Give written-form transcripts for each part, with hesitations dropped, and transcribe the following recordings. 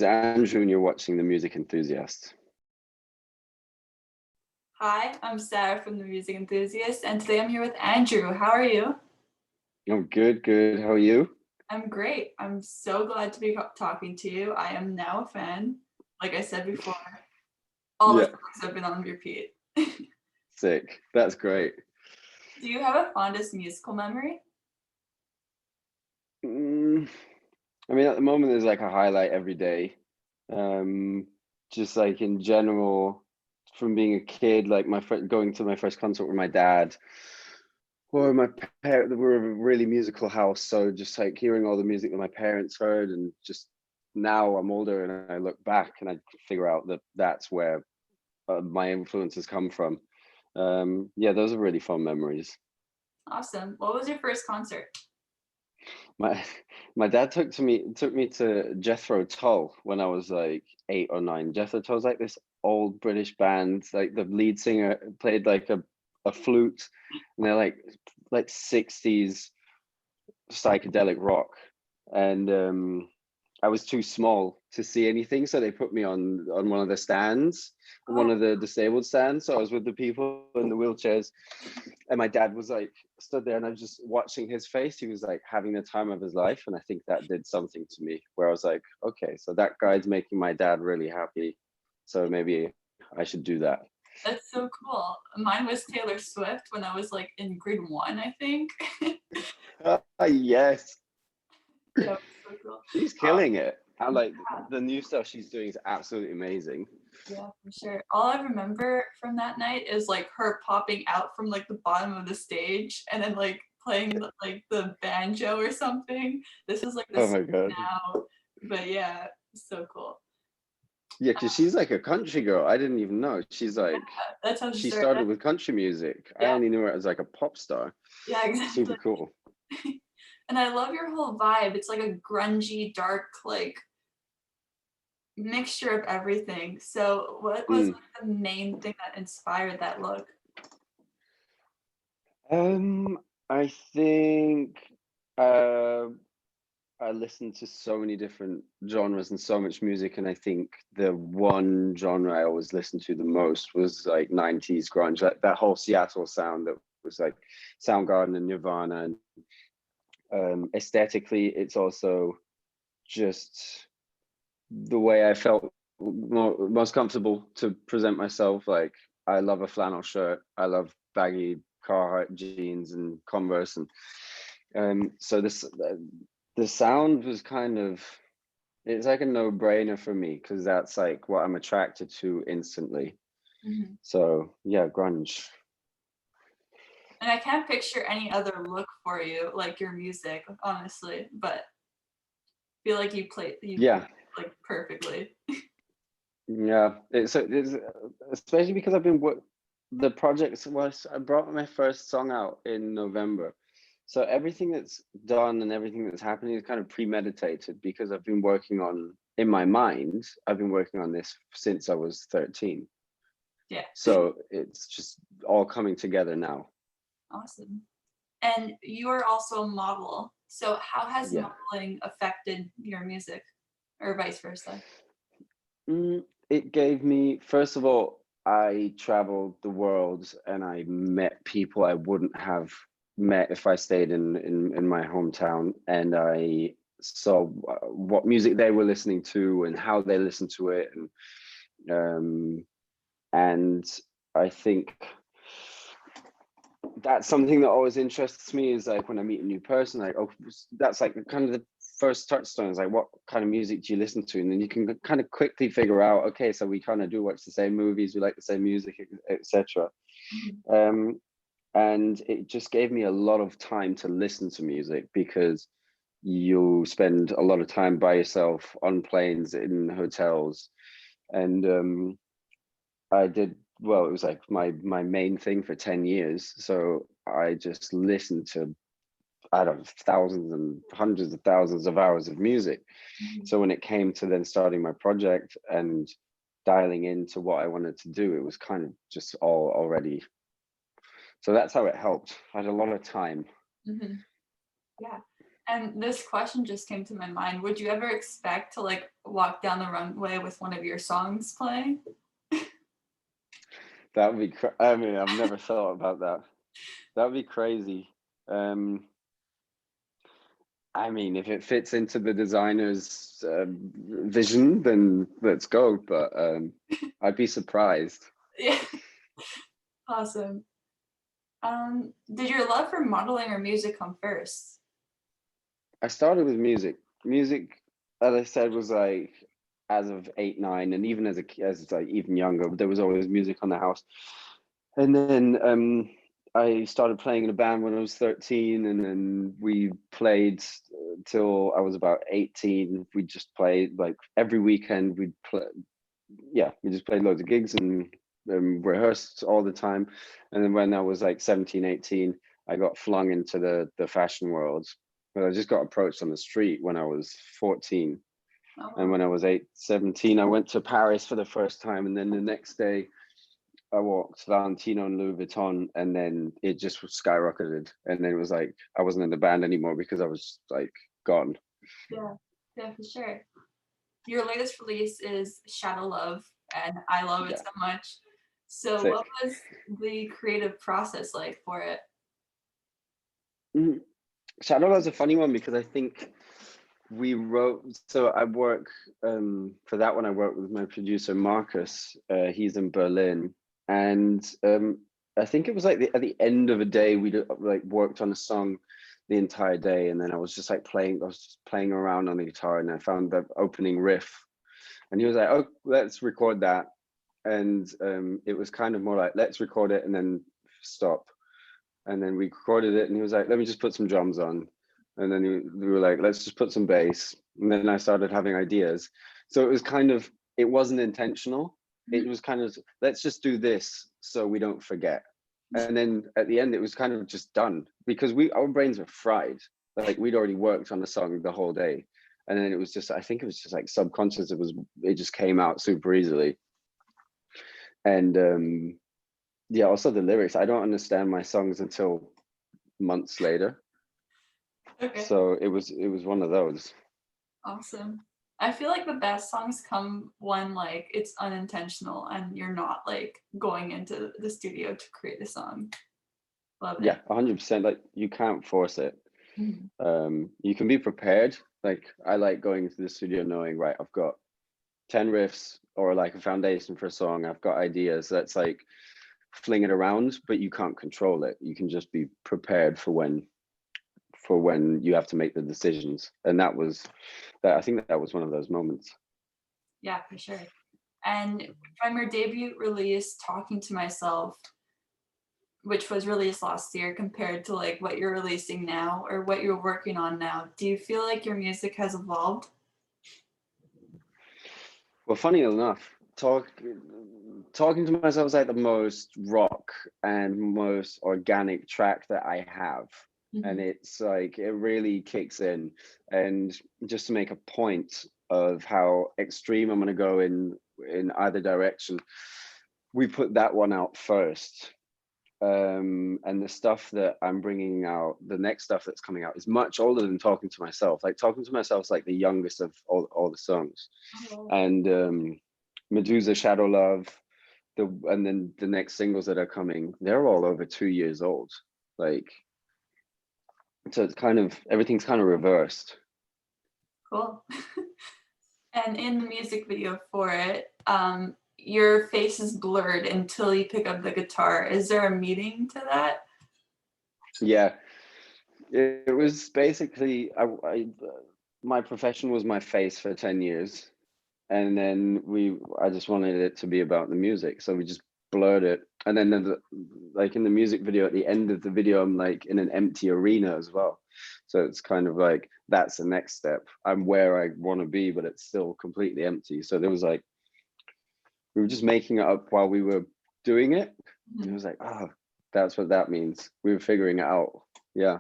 is Andrew and you're watching The Music Enthusiast. Hi, I'm Sarah from The Music Enthusiast, and today I'm here with Andrew. How are you? I'm good, good. How are you? I'm great. I'm so glad to be talking to you. I am now a fan. Like I said before, all the songs have been on repeat. Sick. That's great. Do you have a fondest musical memory? I mean, at the moment, there's like a highlight every day. Just like in general, from being a kid, like going to my first concert with my dad, or my parents. We're a really musical house, so just like hearing all the music that my parents heard, and just now I'm older and I look back and I figure out that that's where my influences come from. Yeah, those are really fun memories. Awesome. What was your first concert? My dad took me to Jethro Tull when I was like 8 or 9. Jethro Tull's like this old British band. Like the lead singer played like a flute, and they're like 60s psychedelic rock. And I was too small to see anything, so they put me on one of the stands, one of the disabled stands. So I was with the people in the wheelchairs, and my dad was like stood there, and I was just watching his face. He was like having the time of his life, and I think that did something to me, where I was like, okay, so that guy's making my dad really happy, so maybe I should do that. That's so cool. Mine was Taylor Swift when I was like in grade 1, I think. Yes. That was so cool. She's killing it. I like the new stuff she's doing is absolutely amazing. Yeah, for sure. All I remember from that night is like her popping out from like the bottom of the stage and then like playing like the banjo or something. This is like Oh this my god. now, but yeah, so cool. Yeah, because she's like a country girl. I didn't even know. She's like, Yeah, that's how she started with country music. Yeah. I only knew her as like a pop star. Yeah, exactly. Super cool. And I love your whole vibe. It's like a grungy, dark, like mixture of everything. So what was like, the main thing that inspired that look? I think I listened to so many different genres and so much music, and I think the one genre I always listened to the most was like 90s grunge, like that whole Seattle sound that was like Soundgarden and Nirvana. And aesthetically, it's also just the way I felt most comfortable to present myself. Like I love a flannel shirt, I love baggy Carhartt jeans and Converse, and so the sound was kind of, it's like a no-brainer for me because that's like what I'm attracted to instantly. Mm-hmm. So yeah, grunge. And I can't picture any other look for you, like your music, honestly, but I feel like you played like perfectly. Yeah, it's especially because I've been the project was, I brought my first song out in November. So everything that's done and everything that's happening is kind of premeditated because I've been working on, in my mind, I've been working on this since I was 13. Yeah. So it's just all coming together now. Awesome. And you are also a model. So how has modeling affected your music or vice versa? It gave me, first of all, I traveled the world and I met people I wouldn't have met if I stayed in my hometown, and I saw what music they were listening to and how they listened to it, and I think that's something that always interests me, is like when I meet a new person, like, oh, that's like kind of the first touchstone, is like, what kind of music do you listen to? And then you can kind of quickly figure out, okay, so we kind of do watch the same movies, we like the same music, etc. And it just gave me a lot of time to listen to music, because you spend a lot of time by yourself on planes, in hotels, and I did, well, it was like my main thing for 10 years. So I just listened to, I don't know, thousands and hundreds of thousands of hours of music. So when it came to then starting my project and dialing into what I wanted to do, it was kind of just all already. So that's how it helped. I had a lot of time. Yeah. And this question just came to my mind. Would you ever expect to like walk down the runway with one of your songs playing? That would be. I mean, I've never thought about that. That would be crazy. Um, I mean, if it fits into the designer's vision, then let's go. But I'd be surprised. Yeah. Awesome. Did your love for modeling or music come first? I started with music. Music, as I said, was like as of 8, 9, and even as like even younger, there was always music on the house. And then I started playing in a band when I was 13, and then we played till I was about 18. We just played like every weekend. We'd play, yeah, we just played loads of gigs and rehearsed all the time. And then when I was like 17, 18, I got flung into the fashion world. But I just got approached on the street when I was 14. Oh, And wow. when I was 17, I went to Paris for the first time. And then the next day, I walked Valentino and Louis Vuitton, and then it just skyrocketed. And then it was like I wasn't in the band anymore because I was like gone. Yeah, yeah, for sure. Your latest release is Shadow Love, and I love it Yeah, so much. So, what sick. was the creative process like for it? Mhm. Shadow was a funny one because I think we wrote. So I work for that one. I work with my producer Marcus. He's in Berlin, and I think it was like at the end of a day we like worked on a song the entire day, and then I was just like playing. I was just playing around on the guitar, and I found the opening riff, and he was like, "Oh, let's record that." And it was kind of more like, "Let's record it and then stop." And then we recorded it, and he was like, "Let me just put some drums on." And then we were like, "Let's just put some bass." And then I started having ideas. So it was kind of, it wasn't intentional. It was kind of, let's just do this so we don't forget. And then at the end, it was kind of just done because our brains were fried. Like we'd already worked on the song the whole day. And then it was just, I think it was just like subconscious. It just came out super easily. And yeah, also the lyrics. I don't understand my songs until months later. Okay, So it was one of those. awesome. I feel like the best songs come when like it's unintentional and you're not like going into the studio to create a song. Love Yeah, it. 100%. Like you can't force it. Mhm. You can be prepared. Like I like going into the studio knowing, right, I've got 10 riffs or like a foundation for a song. I've got ideas. That's like fling it around, but you can't control it. You can just be prepared for when you have to make the decisions. And that was that. I think that was one of those moments. Yeah, for sure. And from your debut release, Talking to Myself, which was released last year, compared to like what you're releasing now or what you're working on now, do you feel like your music has evolved? Well, funny enough, talking to myself is like the most rock and most organic track that I have. And Mhm. it's like it really kicks in. And just to make a point of how extreme I'm gonna go in either direction, we put that one out first. And the stuff that I'm bringing out, the next stuff that's coming out is much older than Talking to Myself. Like Talking to Myself is like the youngest of all the songs. Oh, And Medusa, Shadow Love, and then the next singles that are coming, they're all over 2 years old. Like, so it's kind of, everything's kind of reversed. cool. And in the music video for it, your face is blurred until you pick up the guitar. Is there a meaning to that? Yeah, it was basically, my profession was my face for 10 years. And then I just wanted it to be about the music. So we just blurred it. And then like in the music video, at the end of the video, I'm like in an empty arena as well. So it's kind of like, that's the next step. I'm where I want to be, but it's still completely empty. So there was like, we were just making it up while we were doing it. And it Mhm. was like, that's what that means. We were figuring it out. Yeah.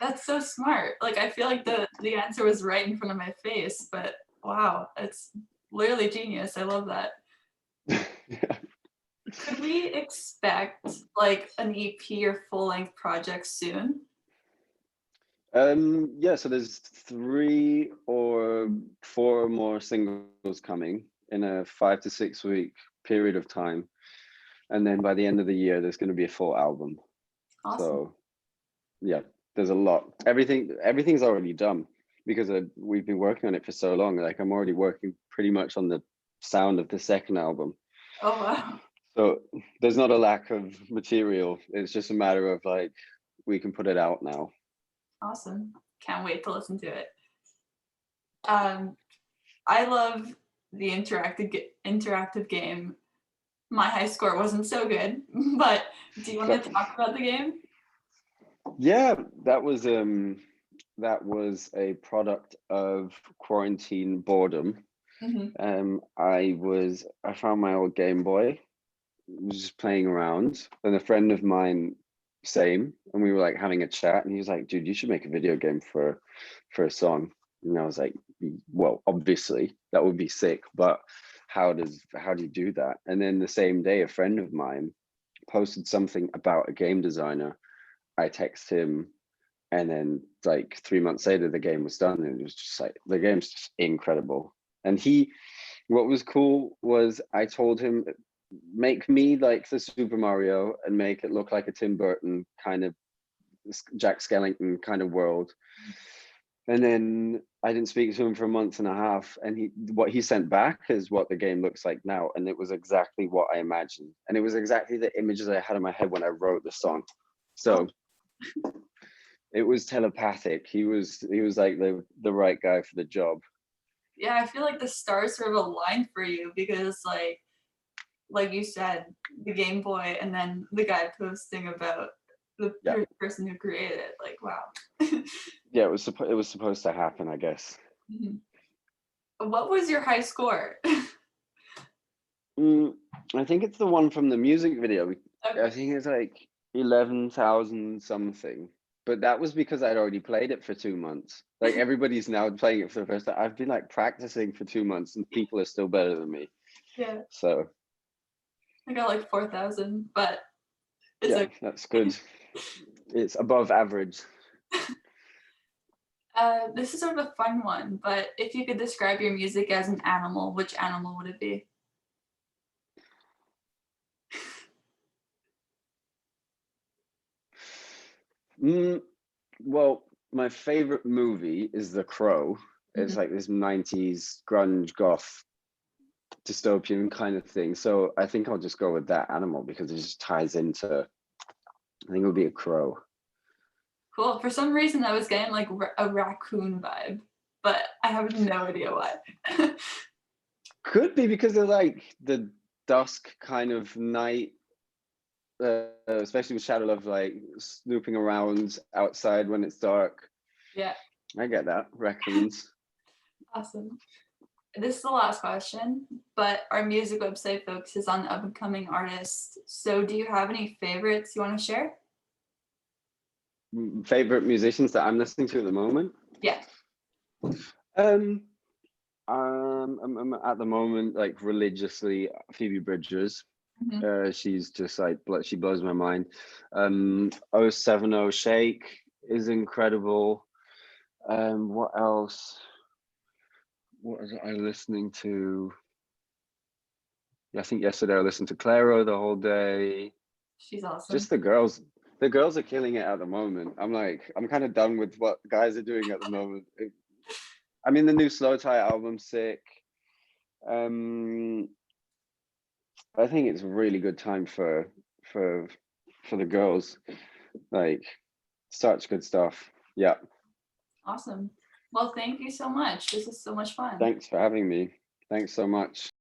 That's so smart. Like I feel like the answer was right in front of my face, but wow, it's literally genius. I love that. Yeah. Could we expect like an EP or full length project soon? Yeah, so there's 3 or 4 more singles coming in a 5 to 6 week period of time, and then by the end of the year there's going to be a full album. Awesome. So yeah, there's a lot. Everything's already done because we've been working on it for so long. Like I'm already working pretty much on the sound of the second album. Oh wow. So there's not a lack of material. It's just a matter of like we can put it out now. Awesome. Can't wait to listen to it. I love the interactive game. My high score wasn't so good, but do you want to talk about the game? Yeah, that was a product of quarantine boredom. I found my old Game Boy, was just playing around, and a friend of mine, same, and we were like having a chat, and he was like, "Dude, you should make a video game for a song." And I was like, "Well, obviously that would be sick, but how do you do that?" And then the same day, a friend of mine posted something about a game designer. I text him, and then like 3 months later the game was done, and it was just like the game's just incredible. And what was cool was I told him, make me like the Super Mario and make it look like a Tim Burton kind of Jack Skellington kind of world. And then I didn't speak to him for a month and a half, and what he sent back is what the game looks like now, and it was exactly what I imagined, and it was exactly the images I had in my head when I wrote the song. So it was telepathic. He was like the right guy for the job. Yeah, I feel like the stars sort of aligned for you because like you said, the Game Boy and then the guy posting about the person who created it. Like, wow. Yeah, it was supposed to happen, I guess. What was your high score? I think it's the one from the music video. Okay. I think it's like 11,000 something. But that was because I'd already played it for 2 months. Like everybody's now playing it for the first time. I've been like practicing for 2 months, and people are still better than me. Yeah. So I got like 4,000, but it's okay. That's good. It's above average. This is sort of a fun one, but if you could describe your music as an animal, which animal would it be? Well, my favorite movie is The Crow. It's like this 90s grunge goth dystopian kind of thing. So I think I'll just go with that animal because it just ties into, I think it would be a crow. Cool. For some reason, I was getting like a raccoon vibe, but I have no idea why. Could be because of like the dusk kind of night, especially with Shadow Love, like snooping around outside when it's dark. Yeah. I get that. Raccoons. Awesome. This is the last question, but our music website focuses on up-and-coming artists. So do you have any favorites you want to share? Favorite musicians that I'm listening to at the moment? Yeah. I'm at the moment like religiously Phoebe Bridgers. She's just like, she blows my mind. 070 Shake is incredible. What else? What was I listening to? Yeah, I think yesterday I listened to Clairo the whole day. She's awesome. Just the girls are killing it at the moment. I'm kind of done with what guys are doing at the moment. I mean, the new Slow Tie album's sick. I think it's a really good time for the girls. Like, such good stuff. Yeah. Awesome. Well, thank you so much. This is so much fun. Thanks for having me. Thanks so much.